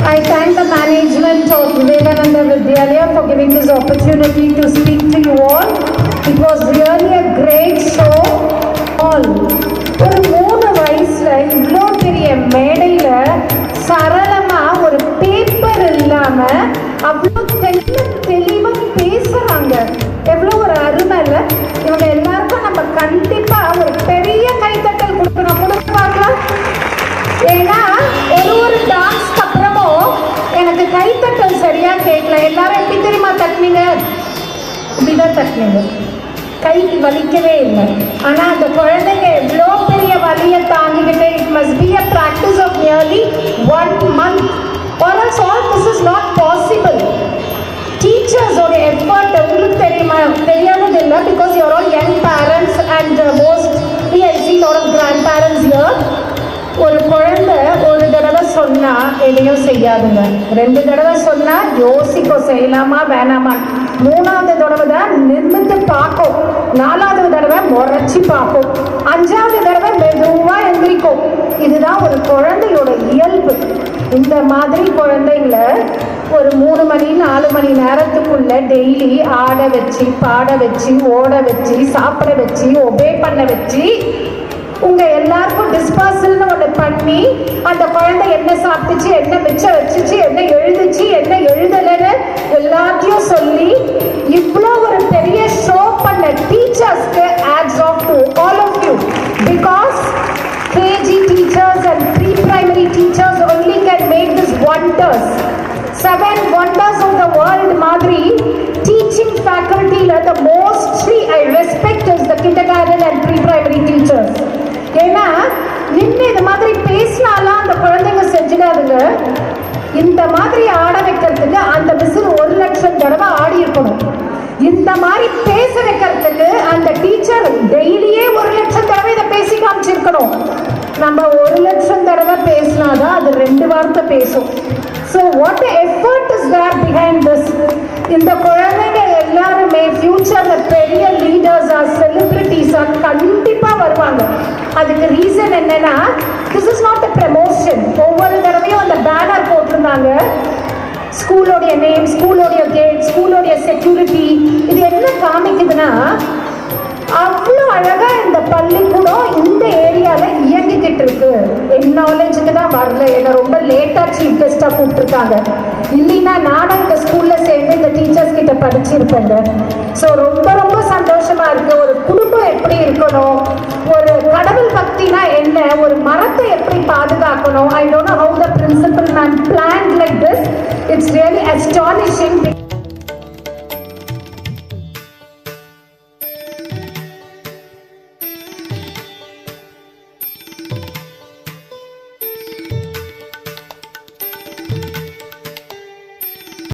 I thank the management of Vivekananda Vidyalaya for giving this opportunity to speak to you all. It was really a great show. All ஒரு 3 வயசுல இவ்வளோ பெரிய மேடையில சரளமா ஒரு paper இல்லாம அவ்வளோ தெளிவா பேசுறாங்க. எவ்வளோ ஒரு அருமை இல்லை? இவங்க எல்லாருக்கும் நம்ம கண்டிப்பா ஒரு பெரிய கைத்தட்டல் கொடுக்கணும். கொடுத்து பார்க்கலாம். ஏன்னா ஒரு டான்ஸ்க்கு அப்புறமும் எனக்கு கைத்தட்டல் சரியா கேட்கல. எல்லாரும் எப்படி தெரியுமா தட்டினீங்க? இப்படிதான் தட்டினீங்க. கை வலிக்கவே இல்லை. ஆனா அந்த குழந்தைங்க எவ்வளோ பெரிய வலியை தாங்கிக்கிட்டு it must be a practice of nearly 1 month or else all this is not possible. டீச்சர்ஸோட எஃபர்ட் உங்களுக்கு தெரியுமா? தெரியாதது இல்லை. Because you are all young parents and mostly I see lot of grandparents here. ஒரு குழந்தை ஒரு தடவை சொன்னா எதையும் செய்யாதுங்க. 2 தடவை சொன்னா யோசிக்கும் செய்யலாமா வேணாமா. 3வது தடவை தான் நிமிர்ந்து பார்க்கும். 4வது தடவை முறைச்சி பார்க்கும். 5வது தடவை மெதுவா எந்திரிக்கும். இதுதான் ஒரு குழந்தையோட இயல்பு. இந்த மாதிரி குழந்தைங்களை ஒரு 3 மணி 4 மணி நேரத்துக்குள்ள டெய்லி ஆட வச்சு பாட வச்சு ஓட வச்சு சாப்பிட வச்சு ஒபே பண்ண வச்சு உங்க எல்லாருக்கும் டிஸ்பாசல்னு ஒன்று பண்ணி அந்த குழந்தை என்ன சாப்பிட்டுச்சு, என்ன மிச்சம் வச்சுச்சு, என்ன எழுதுச்சு, என்ன எழுதலைன்னு எல்லாத்தையும் சொல்லி இவ்வளோ ஒரு பெரிய ஷோ பண்ண டீச்சர்ஸ்க்கு hats off to all of you. Because KG teachers and pre-primary teachers only can make this wonders. 7 wonders of the world மாதிரி teaching faculty the mostly I respect is the kindergarten and pre-primary teachers. ஏன்னா நின்று இந்த மாதிரி பேசினாலாம் அந்த குழந்தைங்க செஞ்சுடாதுங்க. இந்த மாதிரி ஆட வைக்கிறதுக்கு அந்த மிஸ் 1 லட்சம் தடவை ஆடி இருக்கணும். இந்த மாதிரி பேச வைக்கிறதுக்கு அந்த டீச்சர் டெய்லியே 1 லட்சம் தடவை இதை பேசி காமிச்சிருக்கணும். நம்ம 1 லட்சம் தடவை பேசினாதான் அது 2 வார்த்தை பேசும். So what effort is there behind this? இந்த குழந்தைங்க எல்லாருமே ஃபியூச்சர்ல பெரிய லீடர்ஸா செலிபிரிட்டிஸா கண்டிப்பா வருவாங்க. அதுக்கு ரீசன் என்னன்னா this is not a promotion. ஒவ்வொரு தடவையும் அந்த பேனர் போட்டிருந்தாங்க. ஸ்கூலோடைய நேம், ஸ்கூலோடைய கேட், ஸ்கூலோடைய செக்யூரிட்டி. இது என்ன காமிக்குதுன்னா அவ்வளோ அழகா இந்த பள்ளிக்கூடம் இந்த ஏரியால இயங்கிக்கிட்டு இருக்கு. என் நாலேஜுக்கு தான் வரல. என்னை ரொம்ப லேட்டா சீஃப் கெஸ்டா கூப்பிட்டுருக்காங்க. இல்லைன்னா நானும் இந்த ஸ்கூல்ல சேர்ந்து இந்த டீச்சர்ஸ் கிட்ட படிச்சிருப்பேங்க. ஸோ ரொம்ப ரொம்ப சந்தோஷமா இருக்கு. ஒரு குடும்பம் எப்படி இருக்கணும், ஒரு கடவுள் பக்தினா என்ன, ஒரு மரத்தை எப்படி பாதுகாக்கணும். I don't know how the principal man plant like this. It's really astonishing.